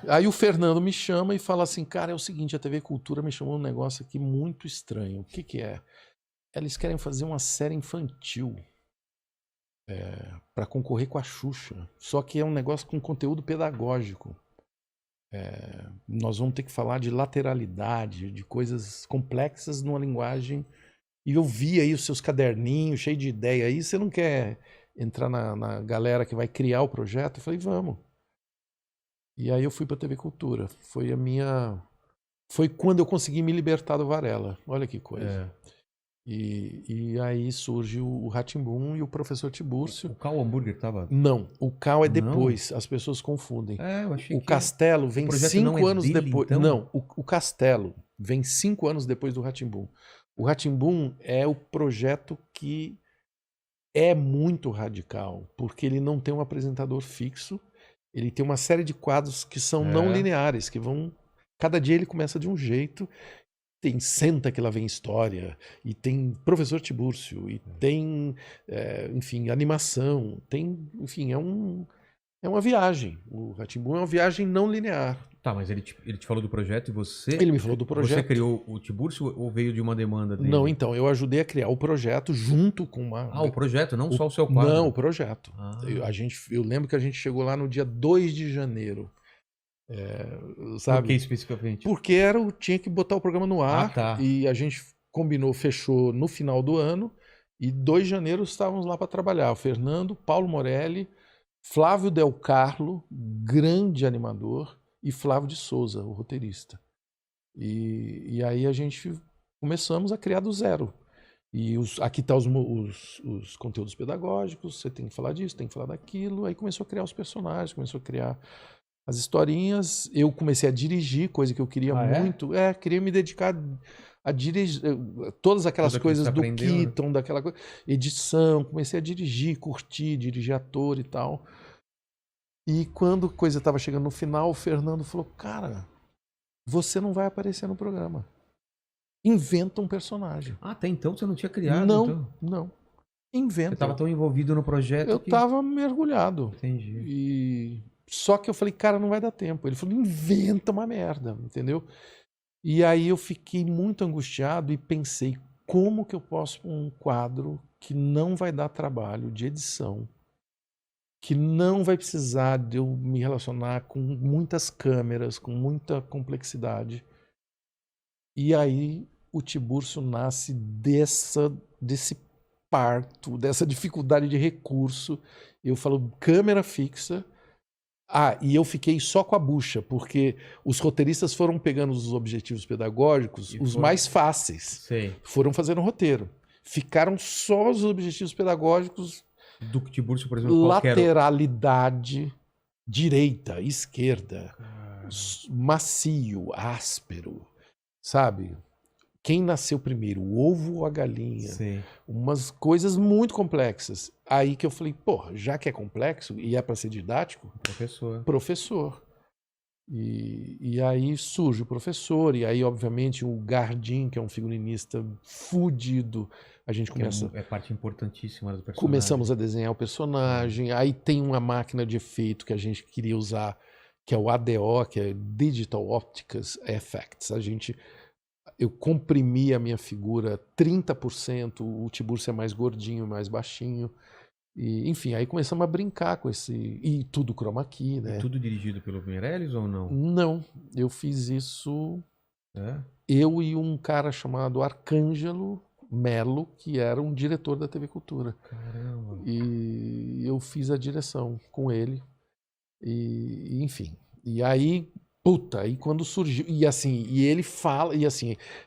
Aí o Fernando me chama e fala assim, cara, é o seguinte, a TV Cultura me chamou um negócio aqui muito estranho. O que que é? Eles querem fazer uma série infantil para concorrer com a Xuxa. Só que é um negócio com conteúdo pedagógico. Nós vamos ter que falar de lateralidade, de coisas complexas numa linguagem. E eu vi aí os seus caderninhos cheios de ideia aí. Você não quer entrar na galera que vai criar o projeto? Eu falei, vamos. E aí eu fui para a TV Cultura. Foi quando eu consegui me libertar do Varela. Olha que coisa. E aí surge o Rá-Tim-Bum e o professor Tiburcio. O Cal Hambúrguer tava... Não, o Cal é Não? depois, as pessoas confundem. eu achei O que... Castelo vem projeto 5 não é anos dele, depois. então? Não, o Castelo vem 5 anos depois do Rá-Tim-Bum. O Rá-Tim-Bum é o projeto que é muito radical, porque ele não tem um apresentador fixo, ele tem uma série de quadros que são não lineares, que vão... Cada dia ele começa de um jeito. Tem Senta que lá vem história, e tem Professor Tiburcio, e tem, enfim, animação, tem, enfim, é uma viagem. O Rá-Tim-Bum é uma viagem não linear. Tá, mas ele te falou do projeto e você... Ele me falou do projeto. Você criou o Tiburcio ou veio de uma demanda dele? Não, então, eu ajudei a criar o projeto junto com uma... Ah, o projeto, não só o seu quadro? Não, o projeto. Eu lembro que a gente chegou lá no dia 2 de janeiro. Sabe? Por que especificamente? Porque tinha que botar o programa no ar, e a gente combinou, fechou no final do ano, e 2 de janeiro estávamos lá para trabalhar. O Fernando, Paulo Morelli, Flávio Del Carlo, grande animador, e Flávio de Souza, o roteirista. E aí a gente começamos a criar do zero. E aqui tá os conteúdos pedagógicos, você tem que falar disso, tem que falar daquilo. Aí começou a criar os personagens, começou a criar as historinhas. Eu comecei a dirigir, coisa que eu queria muito. Queria me dedicar a dirigir todas aquelas coisas do Keaton, né? Daquela coisa, edição. Comecei a dirigir, curtir, dirigir ator e tal. E quando a coisa estava chegando no final, o Fernando falou, cara, você não vai aparecer no programa. Inventa um personagem. Até então você não tinha criado? Não, então. não. Inventa. Você estava tão envolvido no projeto eu estava mergulhado. Entendi. Só que eu falei, cara, não vai dar tempo. Ele falou, inventa uma merda, entendeu? E aí eu fiquei muito angustiado e pensei, como que eu posso um quadro que não vai dar trabalho de edição, que não vai precisar de eu me relacionar com muitas câmeras, com muita complexidade. E aí o Tiburcio nasce desse parto, dessa dificuldade de recurso. Eu falo, câmera fixa. E eu fiquei só com a bucha, porque os roteiristas foram pegando os objetivos pedagógicos, mais fáceis. Foram fazendo roteiro. Ficaram só os objetivos pedagógicos. Do Tiburcio, por exemplo, lateralidade, direita, esquerda, macio, áspero, sabe? Quem nasceu primeiro, o ovo ou a galinha? Umas coisas muito complexas. Aí que eu falei, já que é complexo e é para ser didático, professor. E aí surge o professor, e aí obviamente o Gardim, que é um figurinista fudido, a gente começa... É parte importantíssima do personagem. Começamos a desenhar o personagem, aí tem uma máquina de efeito que a gente queria usar, que é o ADO, que é Digital Optics Effects. Eu comprimi a minha figura 30%, o Tiburcio é mais gordinho, mais baixinho. E, enfim, aí começamos a brincar com esse... E tudo chroma key, né? E tudo dirigido pelo Meirelles ou não? Não, eu fiz isso... Eu e um cara chamado Arcângelo Melo, que era um diretor da TV Cultura. Caramba! E eu fiz a direção com ele. E enfim, e aí... aí quando surgiu, e ele fala,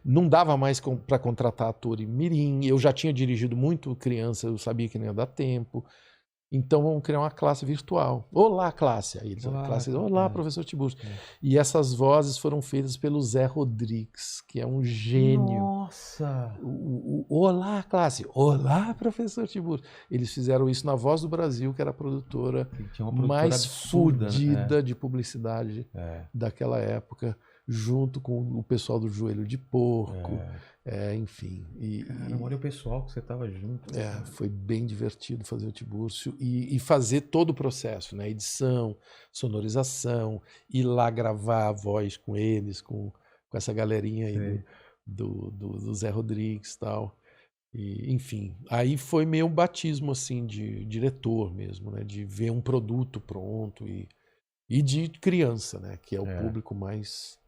não dava mais para contratar ator e mirim, eu já tinha dirigido muito criança, eu sabia que não ia dar tempo, então vamos criar uma classe virtual. Olá, classe! Aí eles, olá, professor Tiburcio. E essas vozes foram feitas pelo Zé Rodrigues, que é um gênio. Nossa! Olá, classe! Olá, professor Tiburcio. Eles fizeram isso na Voz do Brasil, que era a produtora mais fodida de publicidade daquela época. junto com o pessoal do Joelho de Porco, enfim. Caramba, olha o pessoal que você estava junto. Foi bem divertido fazer o Tiburcio e fazer todo o processo, né? Edição, sonorização, ir lá gravar a voz com eles, com essa galerinha aí do Zé Rodrigues e tal. E, enfim, aí foi meio um batismo assim de diretor mesmo, né? De ver um produto pronto e de criança, né? Que é o público mais...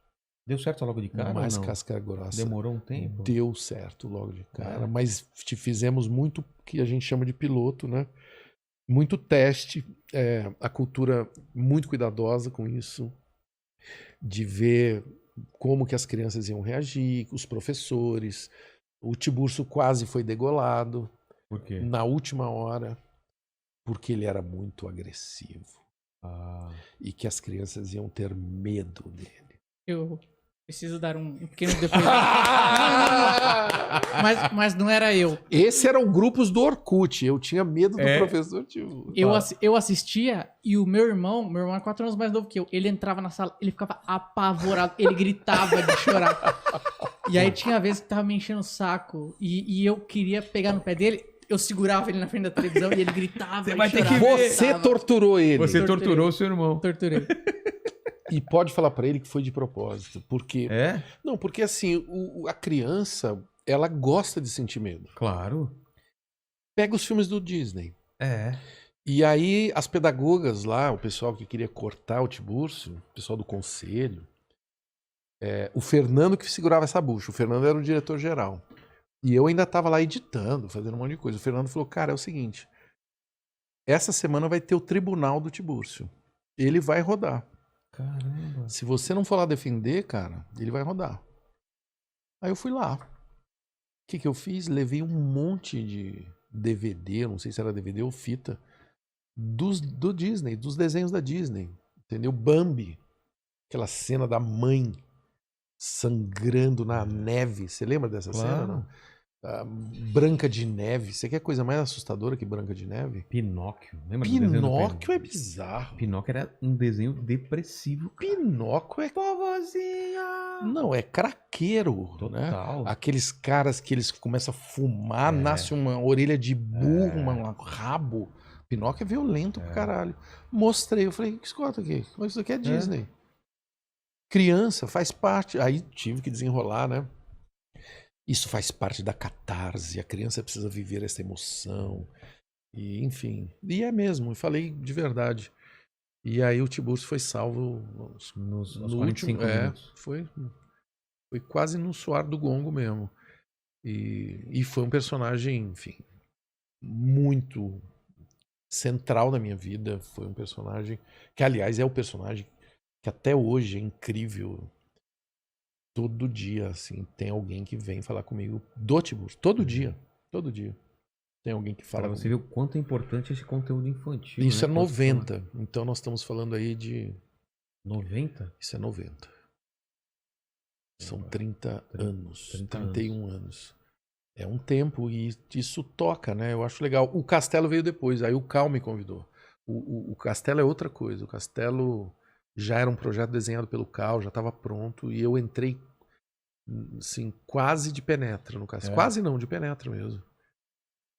Deu certo logo de cara mais ou não? casca grossa. Demorou um tempo? Deu certo logo de cara, mas fizemos muito que a gente chama de piloto, né? Muito teste, a cultura muito cuidadosa com isso, de ver como que as crianças iam reagir, os professores. O Tiburcio quase foi degolado. Por quê? Na última hora, porque ele era muito agressivo. E que as crianças iam ter medo dele. Eu preciso dar um pequeno depoimento. Mas não era eu. Esse eram grupos do Orkut. Eu tinha medo do professor Tiburcio. Eu assistia e o meu irmão é 4 anos mais novo que eu, ele entrava na sala, ele ficava apavorado, ele gritava de chorar. E aí tinha vezes que tava me enchendo o saco e eu queria pegar no pé dele, eu segurava ele na frente da televisão e ele gritava. Você vai ter que ver. Você torturou ele. Você torturou seu irmão. Torturei. E pode falar pra ele que foi de propósito, porque... Não, porque assim, a criança, ela gosta de sentir medo. Claro. Pega os filmes do Disney. E aí, as pedagogas lá, o pessoal que queria cortar o Tiburcio, o pessoal do conselho, o Fernando que segurava essa bucha. O Fernando era o diretor-geral. E eu ainda tava lá editando, fazendo um monte de coisa. O Fernando falou, cara, é o seguinte, essa semana vai ter o tribunal do Tiburcio. Ele vai rodar. Caramba. Se você não for lá defender, cara, ele vai rodar. Aí eu fui lá. O que eu fiz? Levei um monte de DVD, não sei se era DVD ou fita, do Disney, dos desenhos da Disney. Entendeu? Bambi. Aquela cena da mãe sangrando na neve. Você lembra dessa cena? Não? Branca de Neve. Você quer coisa mais assustadora que Branca de Neve? Pinóquio. Lembra Pinóquio é bizarro. Pinóquio era um desenho depressivo. Pinóquio é... Vovozinha! Não, é craqueiro. Total. Né? Aqueles caras que eles começam a fumar, nasce uma orelha de burro, um rabo. Pinóquio é violento pra caralho. Mostrei, eu falei, escuta aqui, isso aqui é Disney. Criança, faz parte. Aí tive que desenrolar, né? Isso faz parte da catarse, a criança precisa viver essa emoção, e enfim. E é mesmo, eu falei de verdade. E aí o Tiburcio foi salvo nos 45 último, minutos. Foi quase no suar do gongo mesmo. E foi um personagem, enfim, muito central na minha vida. Foi um personagem que, aliás, é o personagem que até hoje é incrível. Todo dia, assim, tem alguém que vem falar comigo do Tiburcio. Todo dia. Tem alguém que fala comigo. Você vê o quanto é importante esse conteúdo infantil. Isso, né? É 90. Então nós estamos falando aí de... 90? Isso é 90. São 30 anos. 31 anos. É um tempo e isso toca, né? Eu acho legal. O Castelo veio depois, aí o Cal me convidou. O Castelo é outra coisa. O Castelo... já era um projeto desenhado pelo Cal, já estava pronto, e eu entrei assim, quase de penetra no caso. Quase não, de penetra mesmo.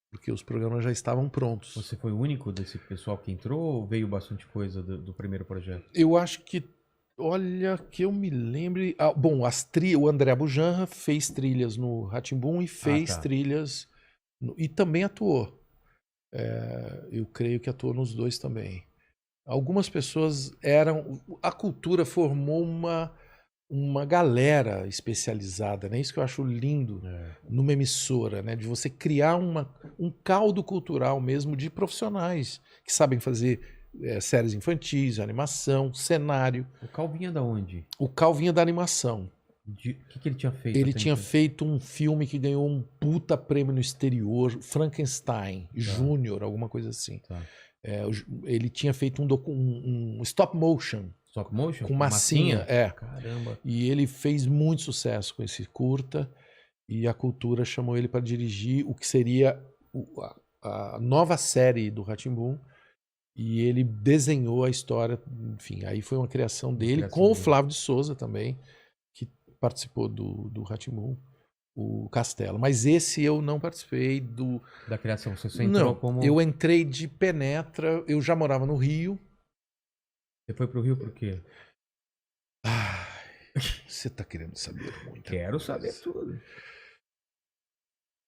Porque os programas já estavam prontos. Você foi o único desse pessoal que entrou ou veio bastante coisa do primeiro projeto? Eu acho que, olha, que eu me lembre... bom, o André Bujanra fez trilhas no Rá-Tim-Bum e fez trilhas... e também atuou. Eu creio que atuou nos dois também. Algumas pessoas eram... A cultura formou uma galera especializada, né? Isso que eu acho lindo numa emissora, né? De você criar um caldo cultural mesmo de profissionais que sabem fazer séries infantis, animação, cenário. O Cal vinha da onde? O Cal vinha da animação. O que ele tinha feito? Ele tinha feito um filme que ganhou um puta prêmio no exterior, Frankenstein Júnior, alguma coisa assim. Ele tinha feito um stop motion. Stop motion? Com massinha. Caramba. E ele fez muito sucesso com esse curta. E a Cultura chamou ele para dirigir o que seria a nova série do Rá-Tim-Bum. E ele desenhou a história. Enfim, aí foi uma criação dele, com o Flávio de Souza também. participou do Rá-Tim-Bum, o Castelo. Mas esse eu não participei da criação. Você entrou não, como... eu entrei de penetra, eu já morava no Rio. Você foi pro Rio por quê? Você tá querendo saber muito. Quero saber tudo.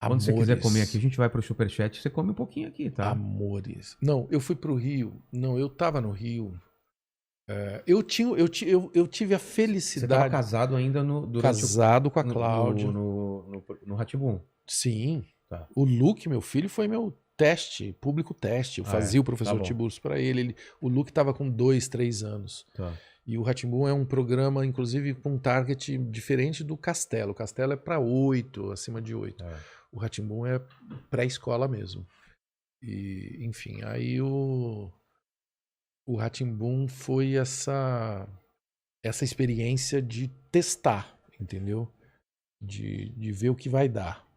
Amores. Quando você quiser comer aqui, a gente vai pro Superchat, você come um pouquinho aqui, tá? Amores. Não, eu fui pro Rio. Não, eu tava no Rio. Eu tive a felicidade... Você tava casado ainda Casado com a Cláudia. No Rá-Tim-Bum. Sim. Tá. O Luke, meu filho, foi meu público teste. Eu fazia o professor Tiburcio para ele. O Luke tava com 2, 3 anos. Tá. E o Rá-Tim-Bum é um programa, inclusive, com um target diferente do Castelo. O Castelo é para 8, acima de 8. O Rá-Tim-Bum é pré-escola mesmo. E, enfim, aí o Rá-Tim-Bum foi essa experiência de testar, entendeu? De ver o que vai dar.